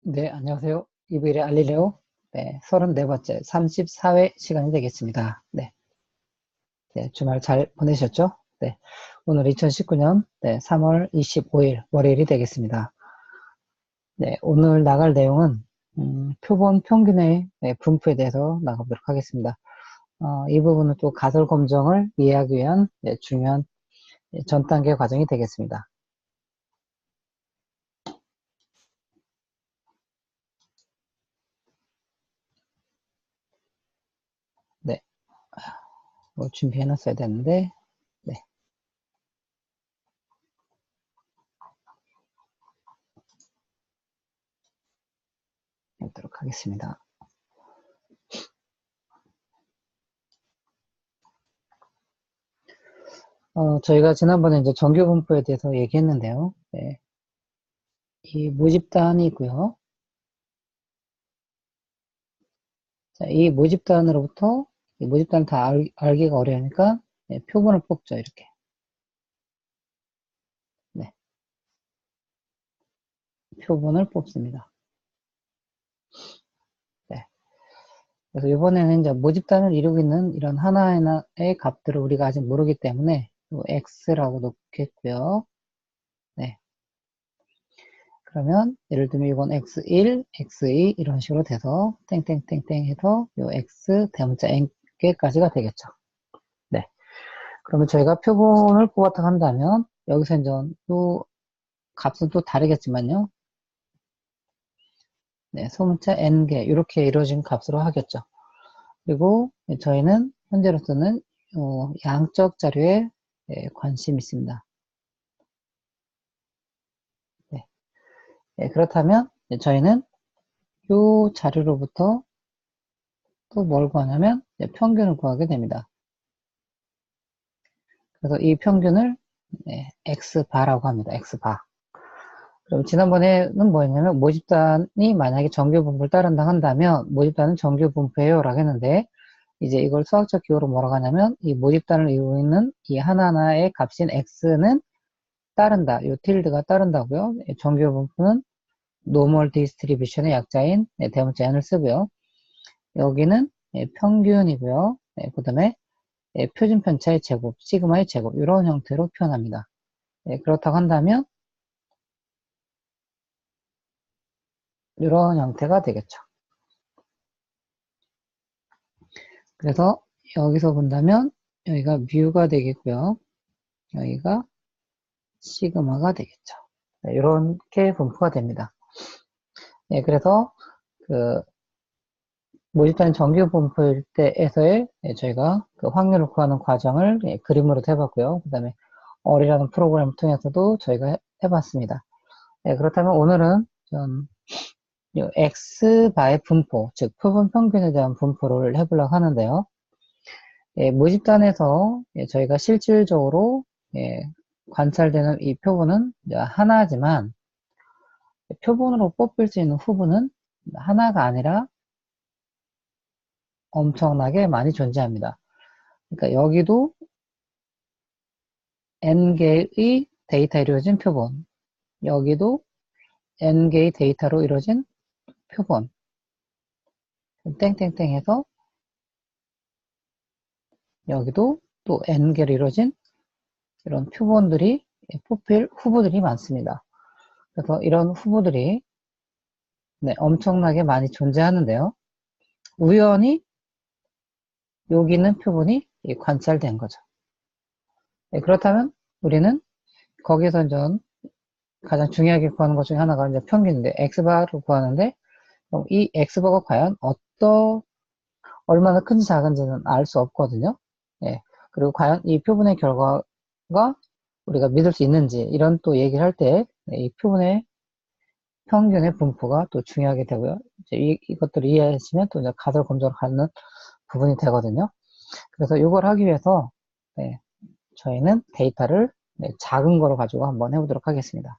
네, 안녕하세요. 이브일의 알릴레오. 네, 34번째, 34회 시간이 되겠습니다. 네, 네, 주말 잘 보내셨죠? 네, 오늘 2019년 3월 25일 월요일이 되겠습니다. 네, 오늘 나갈 내용은 표본 평균의 분포에 대해서 나가보도록 하겠습니다. 이 부분은 또 가설 검정을 이해하기 위한 중요한 전 단계 과정이 되겠습니다. 네, 뭐 준비해 놨어야 되는데, 네, 해보도록 하겠습니다. 저희가 지난번에 이제 정규 분포에 대해서 얘기했는데요. 네, 이 모집단이 있고요. 자, 이 모집단으로부터 이 모집단을 다 알기가 어려우니까 표본을 뽑죠. 이렇게. 네, 표본을 뽑습니다. 네. 그래서 이번에는 이제 모집단을 이루고 있는 이런 하나하나의 값들을 우리가 아직 모르기 때문에 x라고 놓겠고요. 네. 그러면 예를 들면 이건 x1, x2 이런 식으로 돼서 땡땡땡땡 해서 요 x 대문자 n개까지가 되겠죠. 네. 그러면 저희가 표본을 뽑았다 한다면 여기서 이제 또 값은 또 다르겠지만요. 네, 소문자 n개 이렇게 이루어진 값으로 하겠죠. 그리고 저희는 현재로서는 양적 자료에 관심이 있습니다. 네. 네, 그렇다면 저희는 이 자료로부터 또 뭘 구하냐면 평균을 구하게 됩니다. 그래서 이 평균을 x바라고 합니다. x바. 그럼 지난번에는 뭐였냐면 모집단이 만약에 정규 분포를 따른다 한다면 모집단은 정규 분포예요 라고 했는데 이제 이걸 수학적 기호로 뭐라고 하냐면 이 모집단을 이루고 있는 이 하나하나의 값인 x는 따른다. 요 틸드가 따른다고요. 정규 분포는 노멀 디스트리뷰션의 약자인 대문자 n을 쓰고요. 여기는 평균이고요. 그 다음에 표준 편차의 제곱, 시그마의 제곱 이런 형태로 표현합니다. 그렇다고 한다면 이런 형태가 되겠죠. 그래서 여기서 본다면 여기가 뮤가 되겠고요. 여기가 시그마가 되겠죠. 이렇게 분포가 됩니다. 그래서 그 모집단 정규 분포일 때에서의 저희가 그 확률을 구하는 과정을 그림으로 해봤고요. 그 다음에 어리라는 프로그램을 통해서도 저희가 해봤습니다. 그렇다면 오늘은 좀 X바의 분포, 즉 표본 평균에 대한 분포를 해보려고 하는데요. 모집단에서 저희가 실질적으로 관찰되는 이 표본은 하나지만 표본으로 뽑힐 수 있는 후보는 하나가 아니라 엄청나게 많이 존재합니다. 그러니까 여기도 n개의 데이터 이루어진 표본, 여기도 n개의 데이터로 이루어진 표본, 땡땡땡 해서 여기도 또 n개로 이루어진 이런 표본들이 뽑힐 후보들이 많습니다. 그래서 이런 후보들이 엄청나게 많이 존재하는데요. 우연히 여기 있는 표본이 관찰된 거죠. 그렇다면 우리는 거기서 이제 가장 중요하게 구하는 것 중에 하나가 이제 평균인데 x바를 구하는데 그럼 이 x바가 과연 얼마나 큰지 작은지는 알 수 없거든요. 그리고 과연 이 표본의 결과가 우리가 믿을 수 있는지 이런 또 얘기를 할 때 이 표본의 평균의 분포가 또 중요하게 되고요. 이것들을 이해하시면 또 이제 가설 검증을 하는 부분이 되거든요. 그래서 이걸 하기 위해서 저희는 데이터를 작은 거로 가지고 한번 해보도록 하겠습니다.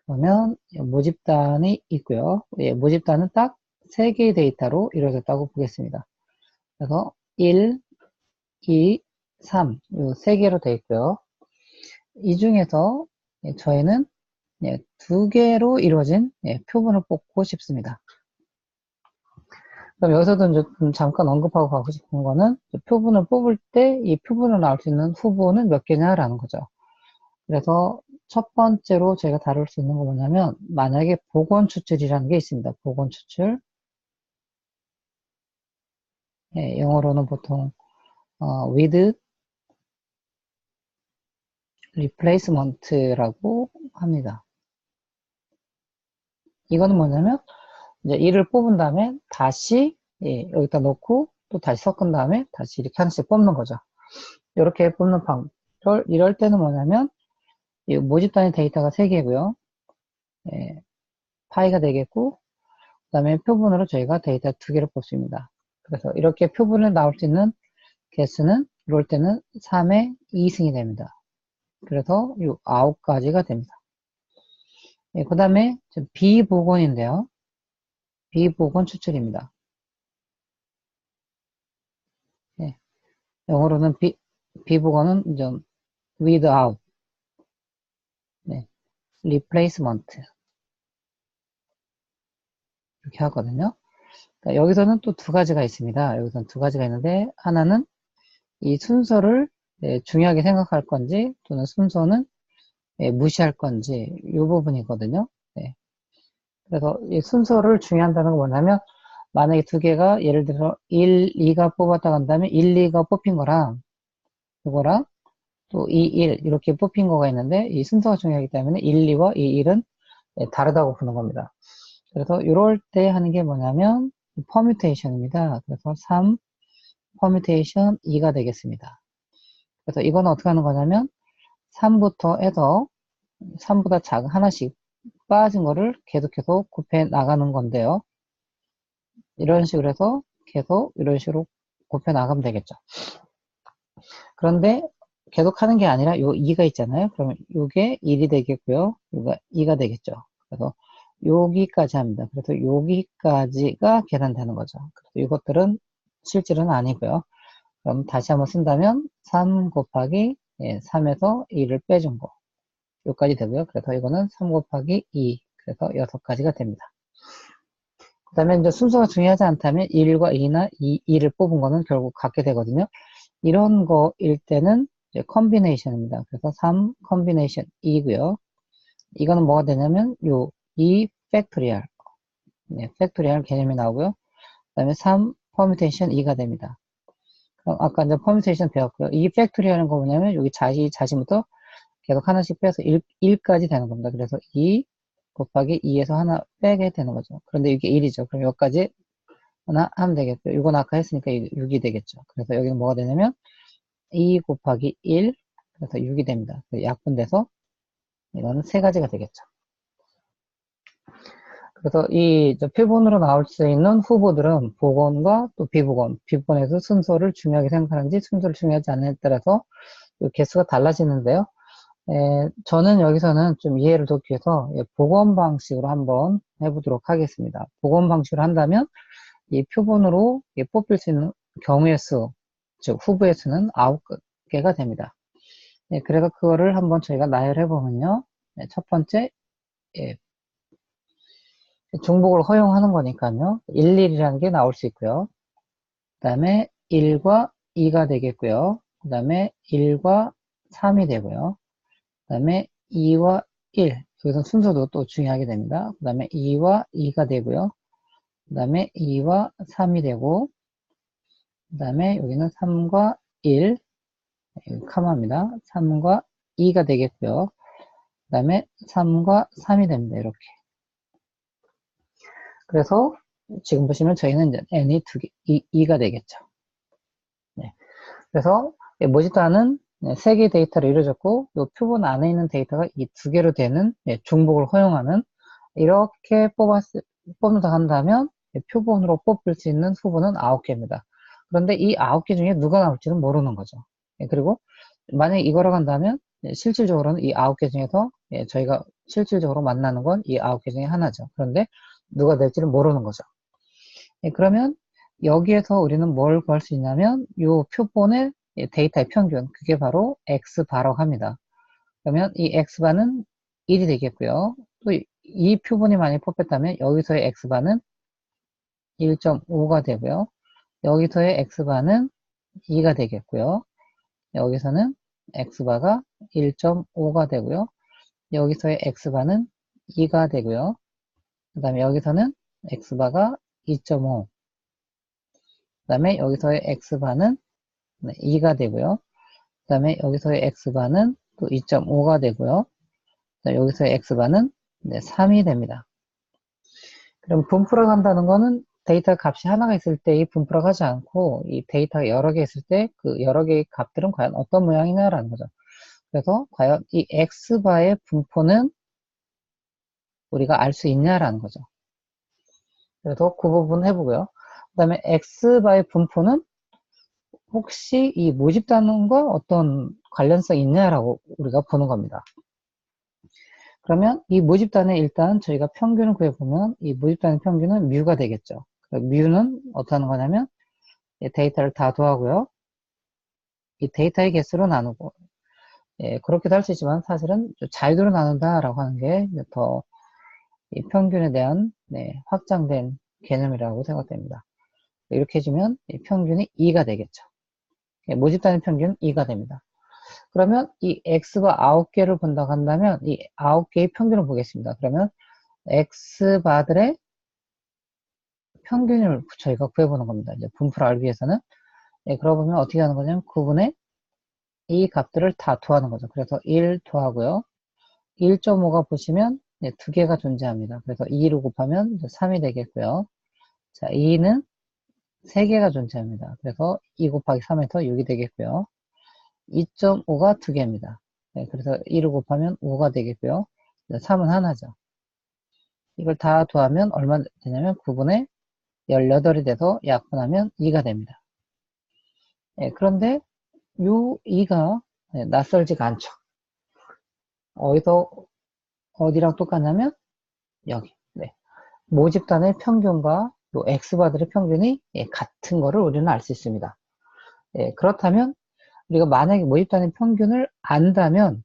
그러면 모집단이 있고요. 모집단은 딱 3개의 데이터로 이루어졌다고 보겠습니다. 그래서 1, 2, 3, 이 3개로 되어 있고요. 이 중에서 저희는 두 개로 이루어진 표본을 뽑고 싶습니다. 그럼 여기서도 이제 좀 잠깐 언급하고 가고 싶은 거는 표본을 뽑을 때 이 표본으로 나올 수 있는 후보는 몇 개냐라는 거죠. 그래서 첫 번째로 저희가 다룰 수 있는 거 뭐냐면 만약에 복원 추출이라는 게 있습니다. 복원 추출. 영어로는 보통 with replacement라고 합니다. 이거는 뭐냐면 이제 이를 뽑은 다음에 다시 여기다 놓고 또 다시 섞은 다음에 다시 이렇게 하나씩 뽑는 거죠. 이렇게 뽑는 방법. 이럴 때는 뭐냐면 이 모집 단위 데이터가 3개고요. 파이가 되겠고 그 다음에 표본으로 저희가 데이터 2개를 뽑습니다. 그래서 이렇게 표본에 나올 수 있는 개수는 이럴 때는 3의 2승이 됩니다. 그래서 이 9가지가 됩니다. 그 다음에 비복원인데요. 비복원 추출입니다. 영어로는 비복원은 좀 without, replacement 이렇게 하거든요. 그러니까 여기서는 또 2가지가 있습니다. 여기서는 2가지가 있는데 하나는 이 순서를 중요하게 생각할 건지 또는 순서는 무시할 건지 이 부분이거든요. 그래서 이 순서를 중요한다는 건 뭐냐면 만약에 2개가 예를 들어서 1, 2가 뽑았다 간 다음에 1, 2가 뽑힌 거랑 이거랑 또 2, 1 이렇게 뽑힌 거가 있는데 이 순서가 중요하기 때문에 1, 2와 2, 1은 다르다고 보는 겁니다. 그래서 이럴 때 하는 게 뭐냐면 퍼뮤테이션입니다. 그래서 3 퍼뮤테이션 2가 되겠습니다. 그래서 이거는 어떻게 하는 거냐면 3부터 해서 3보다 작은 하나씩 빠진 거를 계속해서 곱해 나가는 건데요. 이런 식으로 해서 계속 이런 식으로 곱해 나가면 되겠죠. 그런데 계속 하는 게 아니라 요 2가 있잖아요. 그러면 요게 1이 되겠고요. 요가 2가 되겠죠. 그래서 여기까지 합니다. 그래서 여기까지가 계산되는 거죠. 그래서 이것들은 실질은 아니고요. 그럼 다시 한번 쓴다면 3 곱하기 3에서 2를 빼준 거 여기까지 되고요. 그래서 이거는 3 곱하기 2 그래서 6가지가 됩니다. 그 다음에 이제 순서가 중요하지 않다면 1과 2나 2를 뽑은 거는 결국 같게 되거든요. 이런 거일 때는 이제 컨비네이션입니다. 그래서 3 컨비네이션 2고요. 이거는 뭐가 되냐면 요 2 팩토리얼 팩토리얼 개념이 나오고요. 그 다음에 3 퍼뮤테이션 2가 됩니다. 그럼 아까 이제 퍼뮤테이션 배웠고요. 2 팩토리얼은 거 뭐냐면 여기 자신부터 계속 하나씩 빼서 1까지 되는 겁니다. 그래서 2 곱하기 2에서 하나 빼게 되는 거죠. 그런데 이게 1이죠. 그럼 여기까지 하나 하면 되겠고요. 이건 아까 했으니까 6이 되겠죠. 그래서 여기는 뭐가 되냐면 2 곱하기 1 그래서 6이 됩니다. 약분돼서 이거는 3가지가 되겠죠. 그래서 이 표본으로 나올 수 있는 후보들은 복원과 또 비복원, 비복원에서 순서를 중요하게 생각하는지 순서를 중요하지 않느냐에 따라서 개수가 달라지는데요. 저는 여기서는 좀 이해를 돕기 위해서 복원 방식으로 한번 해보도록 하겠습니다. 복원 방식으로 한다면 이 표본으로 뽑힐 수 있는 경우의 수, 즉 후보의 수는 9개가 됩니다. 그래서 그거를 한번 저희가 나열해 보면요. 첫 번째, 중복을 허용하는 거니까요. 1, 1이라는 게 나올 수 있고요. 그 다음에 1과 2가 되겠고요. 그 다음에 1과 3이 되고요. 그 다음에 2와 1, 여기서 순서도 또 중요하게 됩니다. 그 다음에 2와 2가 되고요. 그 다음에 2와 3이 되고, 그 다음에 여기는 3과 1, 카마입니다. 3과 2가 되겠고요. 그 다음에 3과 3이 됩니다. 이렇게. 그래서 지금 보시면 저희는 이제 n이 2가 되겠죠. 네. 그래서 모집단은 3개의 데이터를 이루어졌고 이 표본 안에 있는 데이터가 이 2개로 되는 중복을 허용하는 이렇게 뽑는다 한다면 표본으로 뽑을 수 있는 후보는 9개입니다. 그런데 이 9개 중에 누가 나올지는 모르는 거죠. 그리고 만약에 이거로 간다면 실질적으로는 이 9개 중에서 저희가 실질적으로 만나는 건 이 9개 중에 하나죠. 그런데 누가 될지는 모르는 거죠. 그러면 여기에서 우리는 뭘 구할 수 있냐면 이 표본의 데이터의 평균 그게 바로 X바라고 합니다. 그러면 이 X바는 1이 되겠고요. 또 이 표본이 많이 뽑혔다면 여기서의 x바는 1.5가 되고요. 여기서의 x바는 2가 되겠고요. 여기서는 x바가 1.5가 되고요. 여기서의 x바는 2가 되고요. 그 다음에 여기서는 x바가 2.5. 그 다음에 여기서의 x바는 2가 되고요. 그 다음에 여기서의 x바는 또 2.5가 되고요. 여기서의 x바는 3이 됩니다. 그럼 분포를 한다는 거는 데이터 값이 하나가 있을 때 이 분포를 하지 않고 이 데이터가 여러 개 있을 때 그 여러 개의 값들은 과연 어떤 모양이냐라는 거죠. 그래서 과연 이 x바의 분포는 우리가 알 수 있냐라는 거죠. 그래서 그 부분 해보고요. 그 다음에 x바의 분포는 혹시 이 모집단원과 어떤 관련성이 있냐라고 우리가 보는 겁니다. 그러면 이 모집단에 일단 저희가 평균을 구해보면 이 모집단의 평균은 뮤가 되겠죠. 뮤는 어떻게 하는 거냐면 데이터를 다 더하고요. 이 데이터의 개수로 나누고 그렇게도 할 수 있지만 사실은 자유도로 나눈다라고 하는 게 더 이 평균에 대한 확장된 개념이라고 생각됩니다. 이렇게 해주면 이 평균이 2가 되겠죠. 모집단의 평균은 2가 됩니다. 그러면 이 x바 9개를 본다고 한다면 이 9개의 평균을 보겠습니다. 그러면 x바들의 평균을 저희가 구해보는 겁니다. 이제 분포를 알기 위해서는. 그러고 보면 어떻게 하는 거냐면 9분의 이 값들을 다 더하는 거죠. 그래서 1 더하고요. 1.5가 보시면 2개가 존재합니다. 그래서 2로 곱하면 3이 되겠고요. 자, 2는 3개가 존재합니다. 그래서 2 곱하기 3에서 6이 되겠고요. 2.5가 2개입니다. 그래서 2로 곱하면 5가 되겠고요. 3은 하나죠. 이걸 다 더하면 얼마 되냐면 9분의 18이 돼서 약분하면 2가 됩니다. 그런데 요 2가 낯설지가 않죠. 어디랑 똑같냐면 여기. 모집단의 평균과 요 x바들의 평균이 같은 거를 우리는 알 수 있습니다. 그렇다면 우리가 만약에 모집단의 평균을 안다면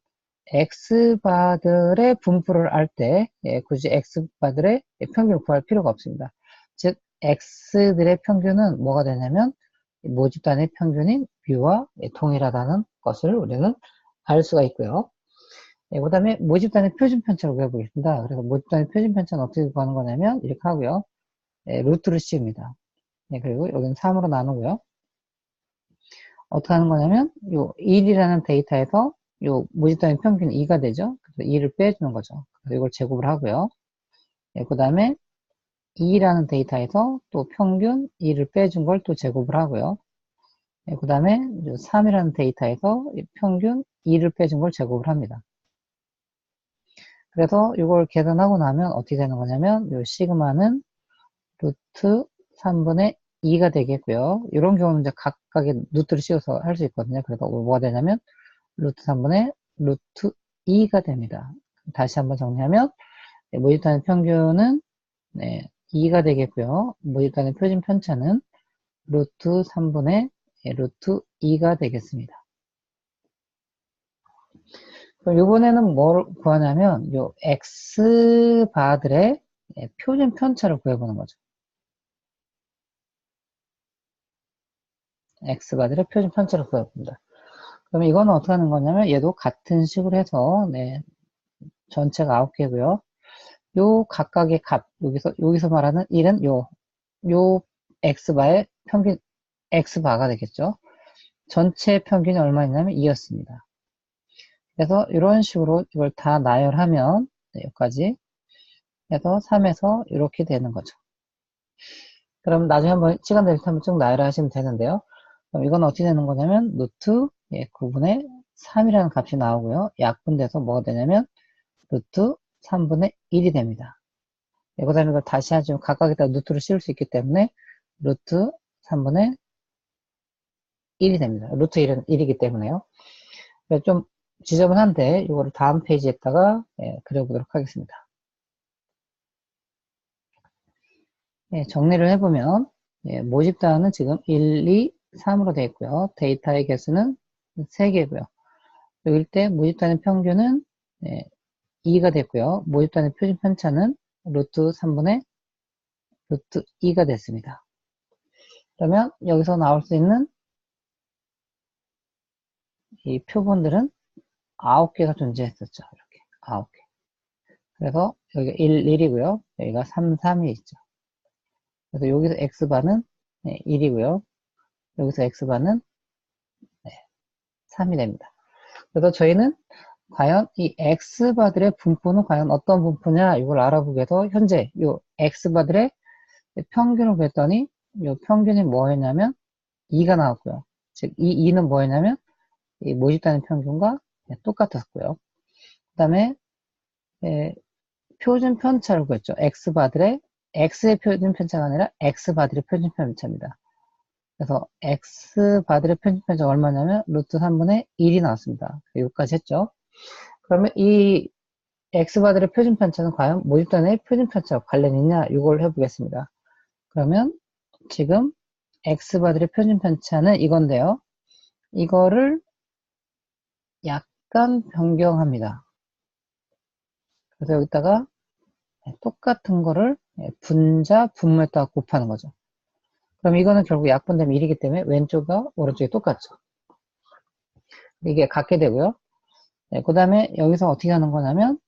x바들의 분포를 알 때 굳이 x바들의 평균을 구할 필요가 없습니다. 즉 x들의 평균은 뭐가 되냐면 모집단의 평균인 뮤와 동일하다는 것을 우리는 알 수가 있고요. 그 다음에 모집단의 표준 편차를 구해보겠습니다. 그래서 모집단의 표준 편차는 어떻게 구하는 거냐면 이렇게 하고요. 루트를 씌웁니다. 그리고 여기는 3으로 나누고요. 어떻게 하는 거냐면 요 1이라는 데이터에서 요 모집단의 평균이 2가 되죠. 그래서 2를 빼주는 거죠. 그래서 이걸 제곱을 하고요. 그 다음에 2라는 데이터에서 또 평균 2를 빼준 걸 또 제곱을 하고요. 그 다음에 3이라는 데이터에서 평균 2를 빼준 걸 제곱을 합니다. 그래서 이걸 계산하고 나면 어떻게 되는 거냐면 요 시그마는 루트 3분의 2가 되겠고요. 이런 경우는 이제 각각의 루트를 씌워서 할 수 있거든요. 그래서 뭐가 되냐면 루트 3분의 루트 2가 됩니다. 다시 한번 정리하면 모집단의 평균은 2가 되겠고요. 모집단의 표준 편차는 루트 3분의 루트 2가 되겠습니다. 그럼 이번에는 뭘 구하냐면 요 x바들의 표준 편차를 구해보는 거죠. x바들의 표준 편차를 구해봅니다. 그러면 이거는 어떻게 하는 거냐면 얘도 같은 식으로 해서 전체가 9개고요. 요 각각의 값 여기서 말하는 1은 요 x바의 평균 x바가 되겠죠. 전체 평균이 얼마였냐면 2였습니다. 그래서 이런 식으로 이걸 다 나열하면 여기까지 해서 3에서 이렇게 되는 거죠. 그럼 나중에 한번 시간 될 때 한번 쭉 나열하시면 되는데요. 그럼 이건 어떻게 되는 거냐면 루트 9분의 3이라는 값이 나오고요. 약분돼서 뭐가 되냐면 루트 3분의 1이 됩니다. 그 다음에 이걸 다시 하시면 각각에다 루트를 씌울 수 있기 때문에 루트 3분의 1이 됩니다. 루트 1은 1이기 때문에요. 좀 지저분한데 이거를 다음 페이지에다가 그려보도록 하겠습니다. 정리를 해보면 모집단은 지금 1, 2, 3으로 되어 있고요. 데이터의 개수는 3개고요. 여길 때 모집단의 평균은 2가 됐고요. 모집단의 표준 편차는 루트 3분의 루트 2가 됐습니다. 그러면 여기서 나올 수 있는 이 표본들은 9개가 존재했었죠. 이렇게 9개. 그래서 여기가 1, 1이고요. 여기가 3, 3이 있죠. 그래서 여기서 x바는 1이고요. 여기서 x바는 3이 됩니다. 그래서 저희는 과연 이 x바들의 분포는 과연 어떤 분포냐 이걸 알아보기 위해서 현재 이 x바들의 평균을 구했더니 이 평균이 뭐였냐면 2가 나왔고요. 즉 이 2는 뭐였냐면 이 모집단의 평균과 똑같았고요. 그 다음에 표준 편차를 구했죠. x바들의 x의 표준 편차가 아니라 x바들의 표준 편차입니다. 그래서 x바들의 표준 편차가 얼마냐면 루트 3분의 1이 나왔습니다. 여기까지 했죠. 그러면 이 x바들의 표준 편차는 과연 모집단의 표준 편차와 관련이 있냐 이걸 해보겠습니다. 그러면 지금 x바들의 표준 편차는 이건데요. 이거를 약간 변경합니다. 그래서 여기다가 똑같은 거를 분자, 분모에다가 곱하는 거죠. 그럼 이거는 결국 약분되면 1이기 때문에 왼쪽과 오른쪽이 똑같죠. 이게 같게 되고요. 그 다음에 여기서 어떻게 하는 거냐면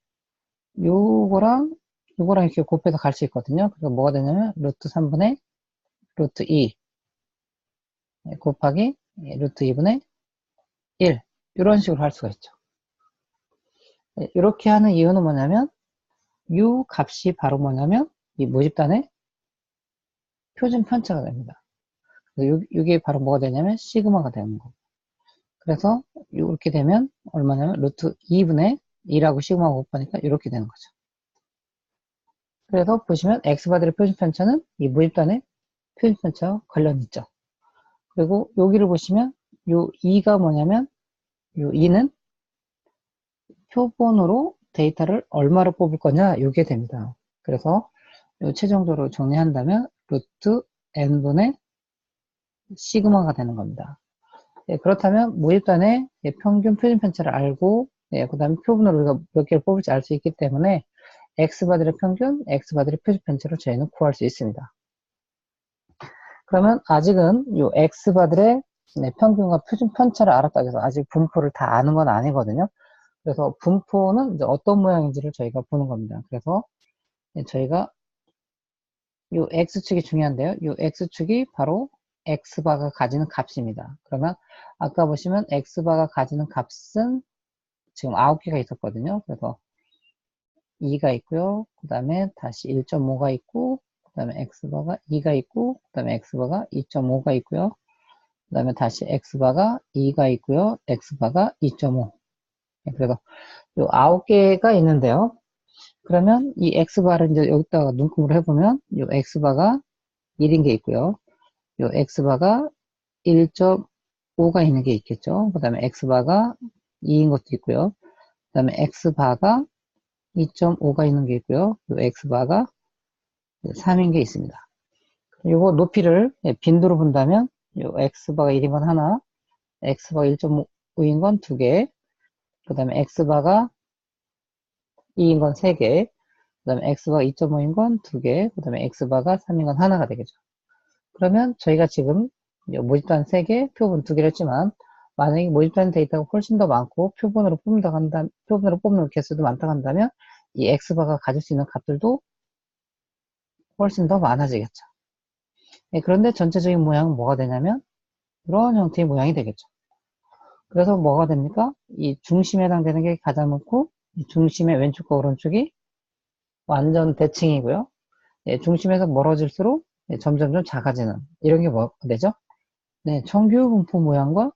요거랑 이렇게 곱해서 갈 수 있거든요. 그래서 뭐가 되냐면 루트 3분의 루트 2 곱하기 루트 2분의 1 이런 식으로 할 수가 있죠. 이렇게 하는 이유는 뭐냐면 이 값이 바로 뭐냐면 이 모집단의 표준 편차가 됩니다. 이게 바로 뭐가 되냐면 시그마가 되는 거고. 그래서 이렇게 되면 얼마냐면 루트 2분의 2라고 시그마가 곱하니까 이렇게 되는 거죠. 그래서 보시면 x바들의 표준 편차는 이 모집단의 표준 편차와 관련이 있죠. 그리고 여기를 보시면 요 2가 뭐냐면 요 2는 표본으로 데이터를 얼마로 뽑을 거냐 이게 됩니다. 그래서 요 최종적으로 정리한다면 루트 n분의 시그마가 되는 겁니다. 그렇다면 모집단의 평균 표준 편차를 알고 그 다음에 표본으로 우리가 몇 개를 뽑을지 알 수 있기 때문에 x바들의 평균, x바들의 표준 편차를 저희는 구할 수 있습니다. 그러면 아직은 요 x바들의 평균과 표준 편차를 알았다고 해서 아직 분포를 다 아는 건 아니거든요. 그래서 분포는 이제 어떤 모양인지를 저희가 보는 겁니다. 그래서 저희가 요 x축이 중요한데요. 요 x축이 바로 x바가 가지는 값입니다. 그러면 아까 보시면 x바가 가지는 값은 지금 9개가 있었거든요. 그래서 2가 있고요. 그 다음에 다시 1.5가 있고, 그 다음에 x바가 2가 있고, 그 다음에 x바가 2.5가 있고요. 그 다음에 다시 x바가 2가 있고요. x바가 2.5. 그래서 요 9개가 있는데요. 그러면 이 x바를 이제 여기다가 눈금으로 해보면 요 x바가 1인 게 있고요. 요 x바가 1.5가 있는 게 있겠죠. 그 다음에 x바가 2인 것도 있고요. 그 다음에 x바가 2.5가 있는 게 있고요. 요 x바가 3인 게 있습니다. 요거 높이를 빈도로 본다면 요 x바가 1인 건 하나, x바가 1.5인 건 2개, 그 다음에 x바가 2인 건 3개, 그 다음에 x바가 2.5인 건 2개, 그 다음에 x바가 3인 건 하나가 되겠죠. 그러면 저희가 지금 모집단 3개, 표본 2개를 했지만 만약에 모집단 데이터가 훨씬 더 많고 표본으로 뽑는 개수도 많다고 한다면 이 x바가 가질 수 있는 값들도 훨씬 더 많아지겠죠. 그런데 전체적인 모양은 뭐가 되냐면 이런 형태의 모양이 되겠죠. 그래서 뭐가 됩니까? 이 중심에 해당되는 게 가장 많고 이 중심의 왼쪽과 오른쪽이 완전 대칭이고요. 중심에서 멀어질수록 점점점 작아지는 이런 게 뭐가 되죠? 네, 정규 분포 모양과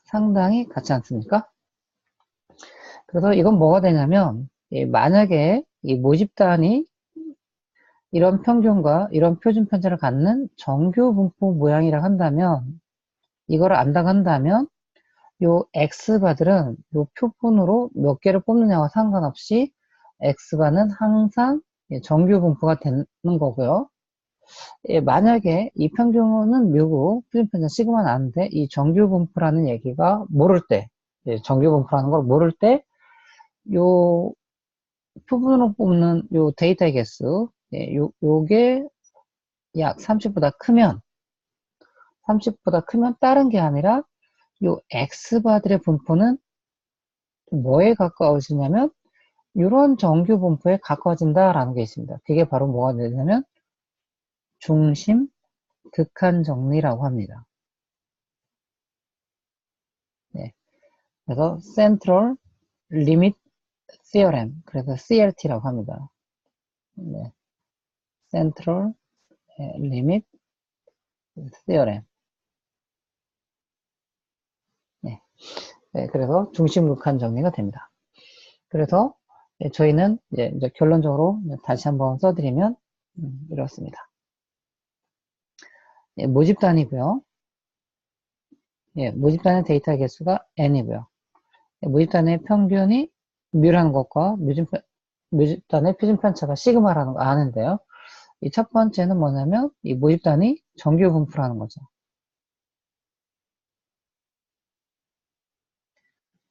상당히 같지 않습니까? 그래서 이건 뭐가 되냐면 만약에 이 모집단이 이런 평균과 이런 표준 편차를 갖는 정규 분포 모양이라 한다면 이걸 안다고 한다면 요 x바들은 요 표본으로 몇 개를 뽑느냐와 상관없이 x바는 항상 정규 분포가 되는 거고요. 만약에 이 평균은 묘고 표준 편차 시그마는 아는데 이 정규 분포라는 얘기가 모를 때 정규 분포라는 걸 모를 때, 요 표본으로 뽑는 요 데이터의 개수, 요게 약 30보다 크면, 30보다 크면 다른 게 아니라, 요 X바들의 분포는 뭐에 가까워지냐면, 이런 정규 분포에 가까워진다라는 게 있습니다. 그게 바로 뭐가 되냐면, 중심 극한 정리라고 합니다. 네. 그래서 Central Limit Theorem, 그래서 CLT라고 합니다. 네. Central Limit Theorem. 네. 네, 그래서 중심 극한 정리가 됩니다. 그래서 저희는 이제 결론적으로 다시 한번 써드리면 이렇습니다. 모집단이고요. 모집단의 데이터 개수가 n이고요. 모집단의 평균이 뮤라는 것과 모집단의 표준 편차가 시그마라는 거 아는데요. 이 첫 번째는 뭐냐면 이 모집단이 정규 분포라는 거죠.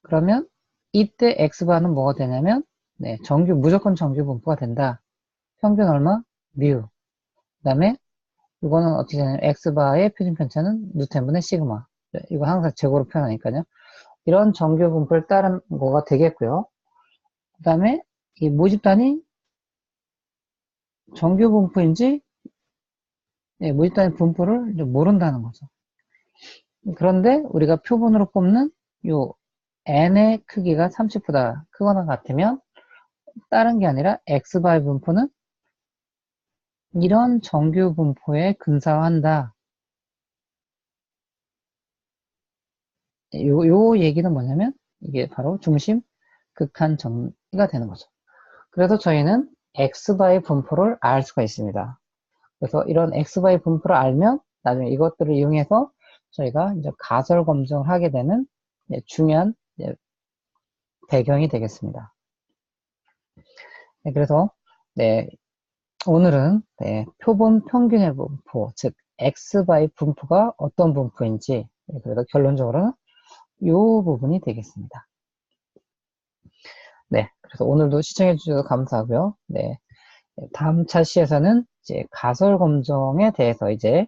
그러면 이때 x바는 뭐가 되냐면 무조건 정규 분포가 된다. 평균 얼마? 뮤. 그 다음에 이거는 어떻게 되냐면 x바의 표준 편차는 뉴턴분의 시그마. 이거 항상 제곱으로 표현하니까요. 이런 정규 분포를 따른 거가 되겠고요. 그 다음에 이 모집단이 정규 분포인지 모집단의 분포를 이제 모른다는 거죠. 그런데 우리가 표본으로 뽑는 요 n의 크기가 30보다 크거나 같으면 다른 게 아니라 x바의 분포는 이런 정규 분포에 근사한다. 요 얘기는 뭐냐면 이게 바로 중심 극한 정리가 되는 거죠. 그래서 저희는 x바의 분포를 알 수가 있습니다. 그래서 이런 x바의 분포를 알면 나중에 이것들을 이용해서 저희가 이제 가설 검증을 하게 되는 중요한 배경이 되겠습니다. 그래서 오늘은 표본 평균의 분포, 즉 x바의 분포가 어떤 분포인지 그래서 결론적으로는 이 부분이 되겠습니다. 그래서 오늘도 시청해 주셔서 감사하고요. 다음 차시에서는 이제 가설 검증에 대해서 이제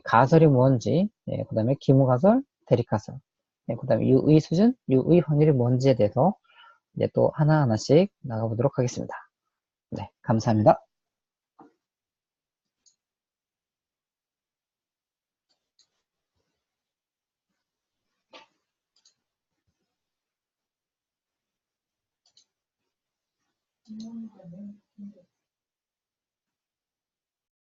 가설이 뭔지, 그 다음에 기무가설, 대립가설, 그 다음에 유의 수준, 유의 확률이 뭔지에 대해서 이제 또 하나하나씩 나가보도록 하겠습니다. 감사합니다.